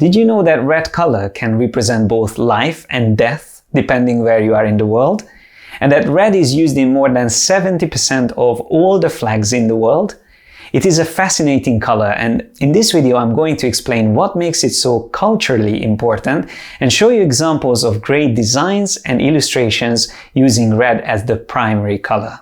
Did you know that red color can represent both life and death, depending where you are in the world? And that red is used in more than 70% of all the flags in the world? It is a fascinating color, and in this video I'm going to explain what makes it so culturally important and show you examples of great designs and illustrations using red as the primary color.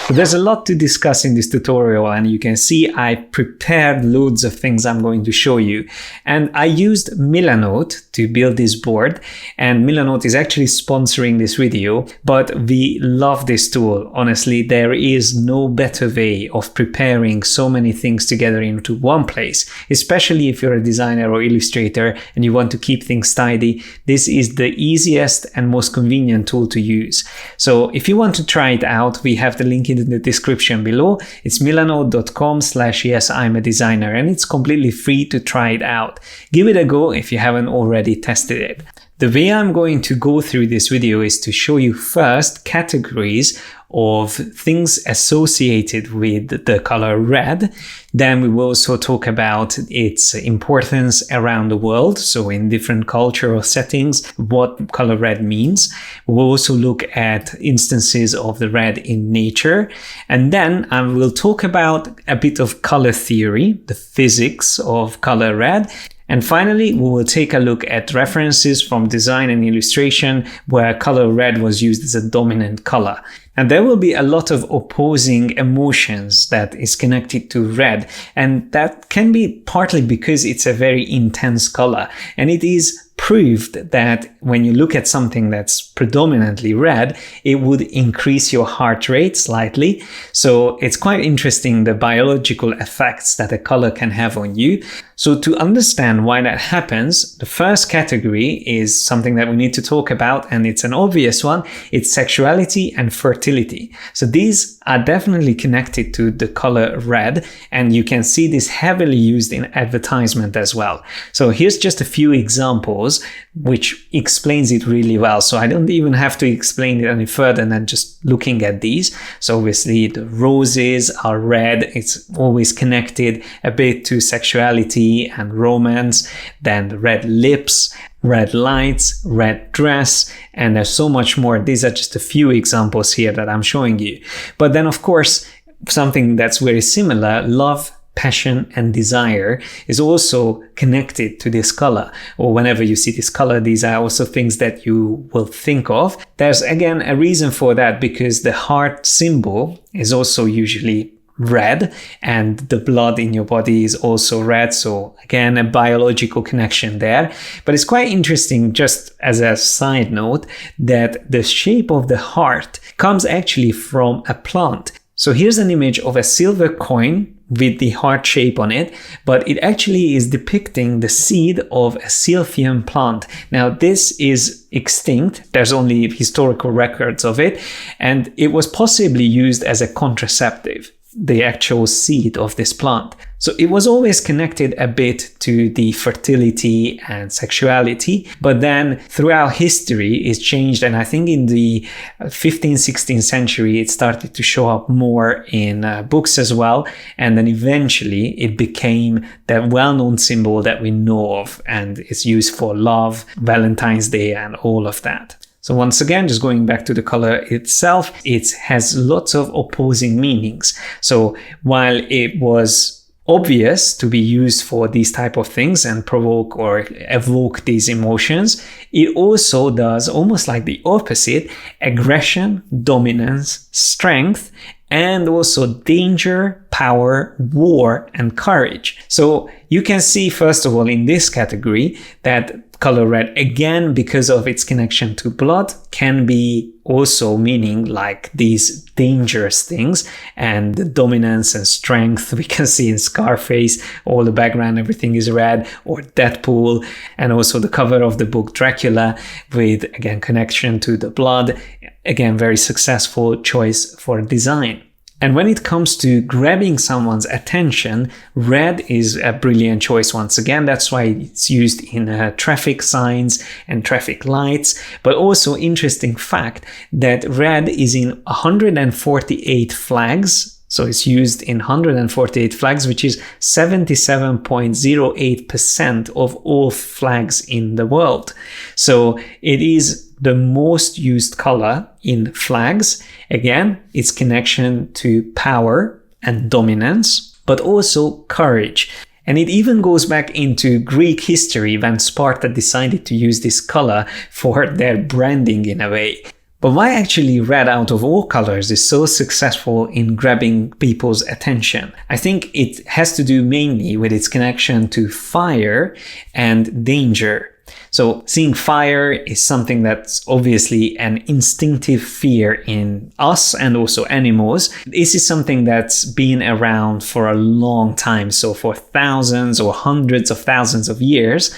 So there's a lot to discuss in this tutorial, and you can see I prepared loads of things I'm going to show you. And I used Milanote to build this board, and Milanote is actually sponsoring this video, but we love this tool. Honestly, there is no better way of preparing so many things together into one place, especially if you're a designer or illustrator and you want to keep things tidy. This is the easiest and most convenient tool to use. So if you want to try it out, we have the link in the description below. It's milanote.com/yesimAdesigner, and it's completely free to try it out. Give it a go if you haven't already tested it. The way I'm going to go through this video is to show you first categories of things associated with the color red. Then we will also talk about its importance around the world, so in different cultural settings, what color red means. We'll also look at instances of the red in nature. And then I will talk about a bit of color theory, the physics of color red. And finally, we will take a look at references from design and illustration where color red was used as a dominant color. And there will be a lot of opposing emotions that is connected to red, and that can be partly because it's a very intense color, and it is proved that when you look at something that's predominantly red, it would increase your heart rate slightly. So it's quite interesting, the biological effects that a color can have on you. So to understand why that happens, the first category is something that we need to talk about, and it's an obvious one. It's sexuality and fertility. So these are definitely connected to the color red, and you can see this heavily used in advertisement as well. So here's just a few examples which explains it really well. So I don't even have to explain it any further than just looking at these. So obviously the roses are red. It's always connected a bit to sexuality and romance. Then the red lips, red lights, red dress, and there's so much more. These are just a few examples here that I'm showing you. But then of course, something that's very similar, love, passion and desire, is also connected to this color. Or whenever you see this color, these are also things that you will think of. There's again a reason for that, because the heart symbol is also usually red, and the blood in your body is also red. So again, a biological connection there. But it's quite interesting, just as a side note, that the shape of the heart comes actually from a plant. So here's an image of a silver coin with the heart shape on it, but it actually is depicting the seed of a silphium plant. Now this is extinct, there's only historical records of it, and it was possibly used as a contraceptive, the actual seed of this plant. So it was always connected a bit to the fertility and sexuality, but then throughout history it's changed, and I think in the 15th, 16th century it started to show up more in books as well, and then eventually it became that well-known symbol that we know of, and it's used for love, Valentine's Day and all of that. So once again, just going back to the color itself, it has lots of opposing meanings. So while it was obvious to be used for these type of things and provoke or evoke these emotions, it also does almost like the opposite: aggression, dominance, strength, and also danger, power, war, and courage. So you can see, first of all, in this category that color red, again, because of its connection to blood, can be also meaning like these dangerous things, and the dominance and strength we can see in Scarface, all the background, everything is red, or Deadpool, and also the cover of the book Dracula with, again, connection to the blood. Again, very successful choice for design. And when it comes to grabbing someone's attention, red is a brilliant choice once again. That's why it's used in traffic signs and traffic lights. But also interesting fact that red is in 148 flags. So it's used in 148 flags, which is 77.08% of all flags in the world. So it is the most used color in flags. Again, its connection to power and dominance, but also courage. And it even goes back into Greek history when Sparta decided to use this color for their branding in a way. But why actually red out of all colors is so successful in grabbing people's attention? I think it has to do mainly with its connection to fire and danger. So seeing fire is something that's obviously an instinctive fear in us and also animals. This is something that's been around for a long time. So for thousands or hundreds of thousands of years,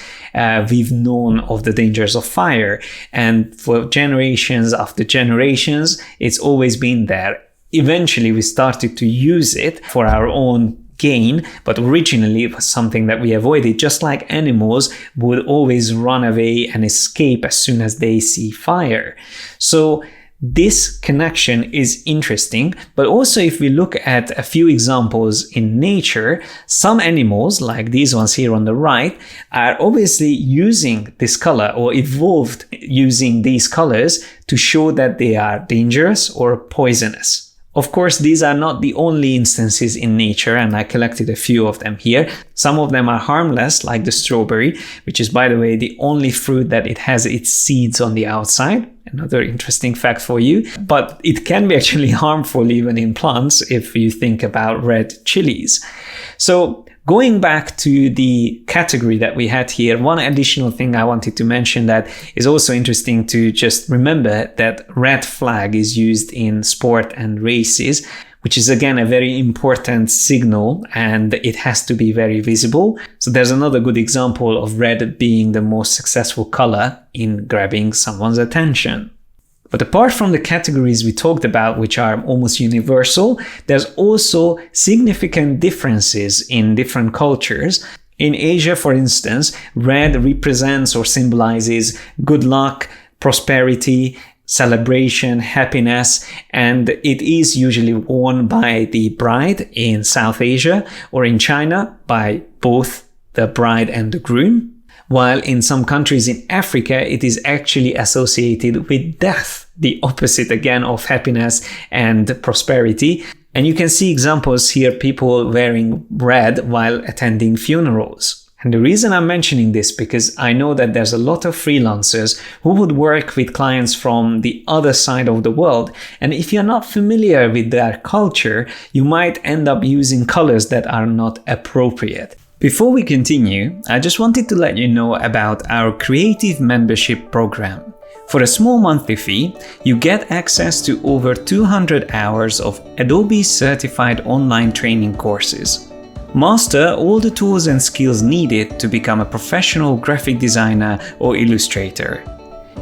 we've known of the dangers of fire. And for generations after generations, it's always been there. Eventually, we started to use it for our own gain, but originally it was something that we avoided, just like animals would always run away and escape as soon as they see fire. So this connection is interesting, but also if we look at a few examples in nature, some animals, like these ones here on the right, are obviously using this color or evolved using these colors to show that they are dangerous or poisonous. Of course, these are not the only instances in nature, and I collected a few of them here. Some of them are harmless, like the strawberry, which is, by the way, the only fruit that it has its seeds on the outside. Another interesting fact for you. But it can be actually harmful even in plants if you think about red chilies. So going back to the category that we had here, one additional thing I wanted to mention that is also interesting to just remember, that red flag is used in sport and races, which is again a very important signal, and it has to be very visible. So there's another good example of red being the most successful color in grabbing someone's attention. But apart from the categories we talked about, which are almost universal, there's also significant differences in different cultures. In Asia, for instance, red represents or symbolizes good luck, prosperity, celebration, happiness, and it is usually worn by the bride in South Asia, or in China by both the bride and the groom. While in some countries in Africa, it is actually associated with death, the opposite again of happiness and prosperity. And you can see examples here, people wearing red while attending funerals. And the reason I'm mentioning this, because I know that there's a lot of freelancers who would work with clients from the other side of the world. And if you're not familiar with their culture, you might end up using colors that are not appropriate. Before we continue, I just wanted to let you know about our creative membership program. For a small monthly fee, you get access to over 200 hours of Adobe certified online training courses. Master all the tools and skills needed to become a professional graphic designer or illustrator.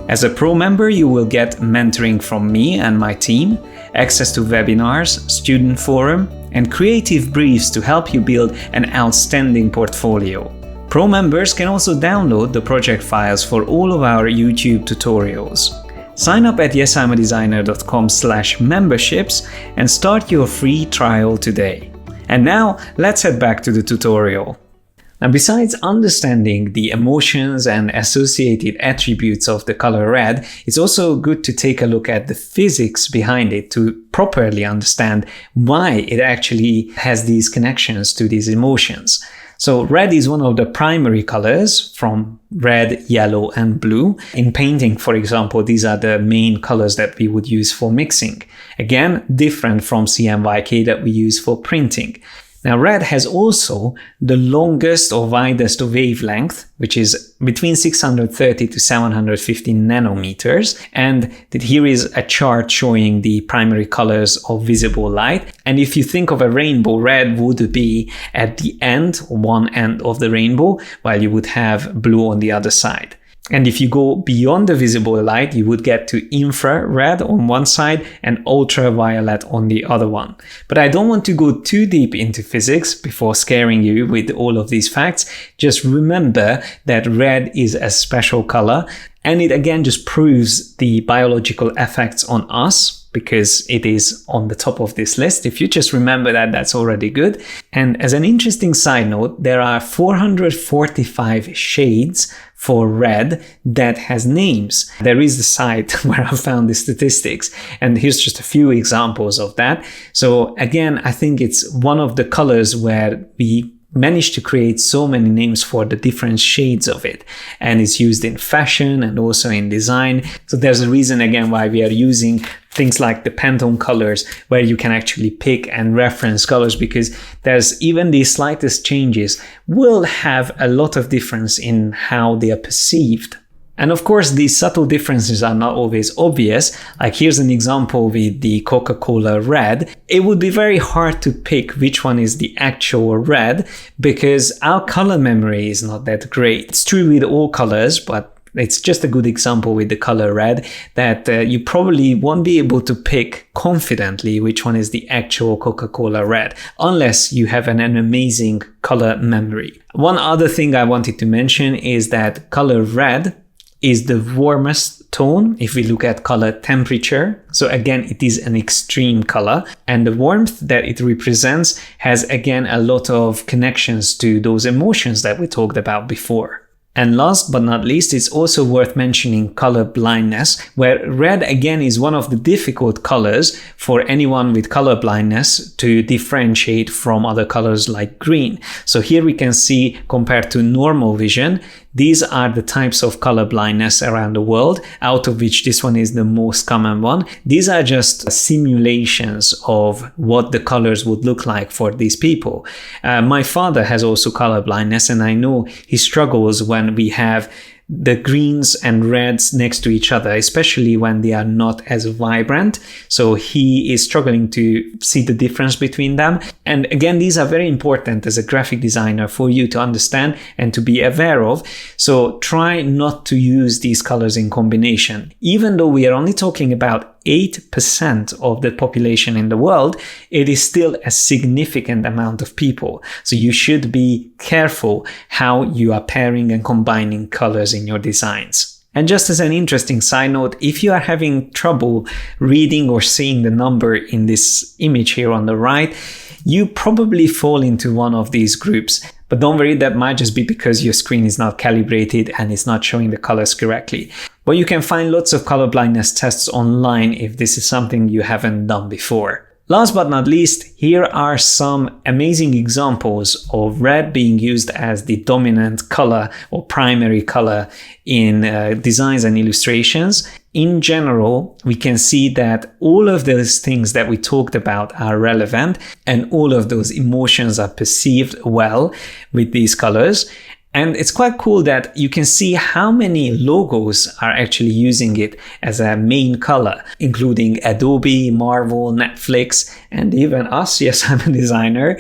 As a pro member, you will get mentoring from me and my team, access to webinars, student forum, and creative briefs to help you build an outstanding portfolio. Pro members can also download the project files for all of our YouTube tutorials. Sign up at yesimadesigner.com/memberships and start your free trial today. And now let's head back to the tutorial. Now, besides understanding the emotions and associated attributes of the color red, it's also good to take a look at the physics behind it to properly understand why it actually has these connections to these emotions. So red is one of the primary colors, from red, yellow, and blue. In painting, for example, these are the main colors that we would use for mixing. Again, different from CMYK that we use for printing. Now, red has also the longest or widest wavelength, which is between 630 to 750 nanometers. And here is a chart showing the primary colors of visible light. And if you think of a rainbow, red would be at the end, one end of the rainbow, while you would have blue on the other side. And if you go beyond the visible light, you would get to infrared on one side and ultraviolet on the other one. But I don't want to go too deep into physics before scaring you with all of these facts. Just remember that red is a special color, and it again just proves the biological effects on us, because it is on the top of this list. If you just remember that, that's already good. And as an interesting side note, there are 445 shades for red that has names. There is the site where I found the statistics, and here's just a few examples of that. So again, I think it's one of the colors where we managed to create so many names for the different shades of it, and it's used in fashion and also in design. So there's a reason again why we are using things like the Pantone colors, where you can actually pick and reference colors, because there's even the slightest changes will have a lot of difference in how they are perceived. And of course, these subtle differences are not always obvious. Like here's an example with the Coca-Cola red. It would be very hard to pick which one is the actual red, because our color memory is not that great. It's true with all colors, but it's just a good example with the color red that you probably won't be able to pick confidently which one is the actual Coca-Cola red, unless you have an amazing color memory. One other thing I wanted to mention is that color red is the warmest tone if we look at color temperature. So again, it is an extreme color, and the warmth that it represents has again a lot of connections to those emotions that we talked about before. And last but not least, it's also worth mentioning color blindness, where red again is one of the difficult colors for anyone with color blindness to differentiate from other colors like green. So here we can see, compared to normal vision, these are the types of color blindness around the world, out of which this one is the most common one. These are just simulations of what the colors would look like for these people. My father has also color blindness, and I know he struggles when we have the greens and reds next to each other, especially when they are not as vibrant. So he is struggling to see the difference between them. And again, these are very important as a graphic designer for you to understand and to be aware of. So try not to use these colors in combination. Even though we are only talking about 8% of the population in the world, it is still a significant amount of people. So you should be careful how you are pairing and combining colors in your designs. And just as an interesting side note, if you are having trouble reading or seeing the number in this image here on the right, you probably fall into one of these groups. But don't worry, that might just be because your screen is not calibrated and it's not showing the colors correctly. But you can find lots of color blindness tests online if this is something you haven't done before. Last but not least, here are some amazing examples of red being used as the dominant color or primary color in designs and illustrations. In general, we can see that all of those things that we talked about are relevant, and all of those emotions are perceived well with these colors. And it's quite cool that you can see how many logos are actually using it as a main color, including Adobe, Marvel, Netflix, and even us. Yes, I'm a designer.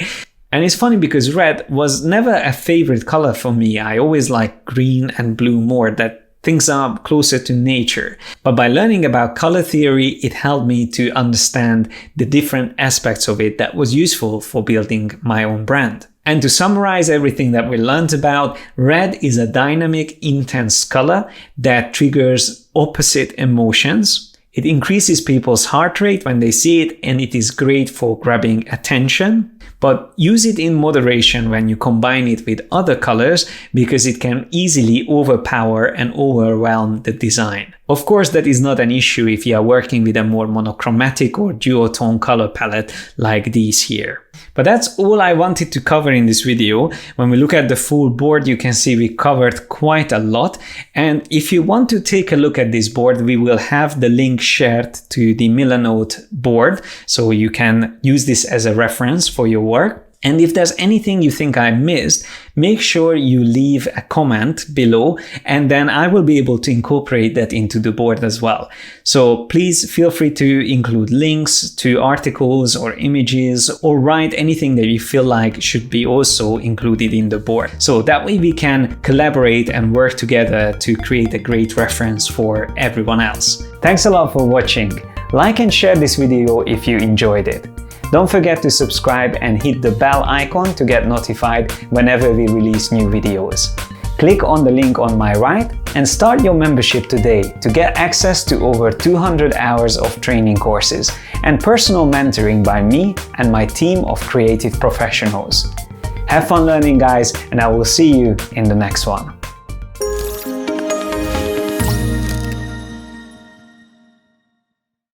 And it's funny because red was never a favorite color for me. I always liked green and blue more, that things are closer to nature. But by learning about color theory, it helped me to understand the different aspects of it that was useful for building my own brand. And to summarize everything that we learned about, red is a dynamic, intense color that triggers opposite emotions. It increases people's heart rate when they see it, and it is great for grabbing attention. But use it in moderation when you combine it with other colors, because it can easily overpower and overwhelm the design. Of course, that is not an issue if you are working with a more monochromatic or duotone color palette like these here. But that's all I wanted to cover in this video. When we look at the full board, you can see we covered quite a lot. And if you want to take a look at this board, we will have the link shared to the Milanote board, so you can use this as a reference for your work. And if there's anything you think I missed, make sure you leave a comment below, and then I will be able to incorporate that into the board as well. So please feel free to include links to articles or images, or write anything that you feel like should be also included in the board. So that way we can collaborate and work together to create a great reference for everyone else. Thanks a lot for watching. Like and share this video if you enjoyed it. Don't forget to subscribe and hit the bell icon to get notified whenever we release new videos. Click on the link on my right and start your membership today to get access to over 200 hours of training courses and personal mentoring by me and my team of creative professionals. Have fun learning, guys, and I will see you in the next one.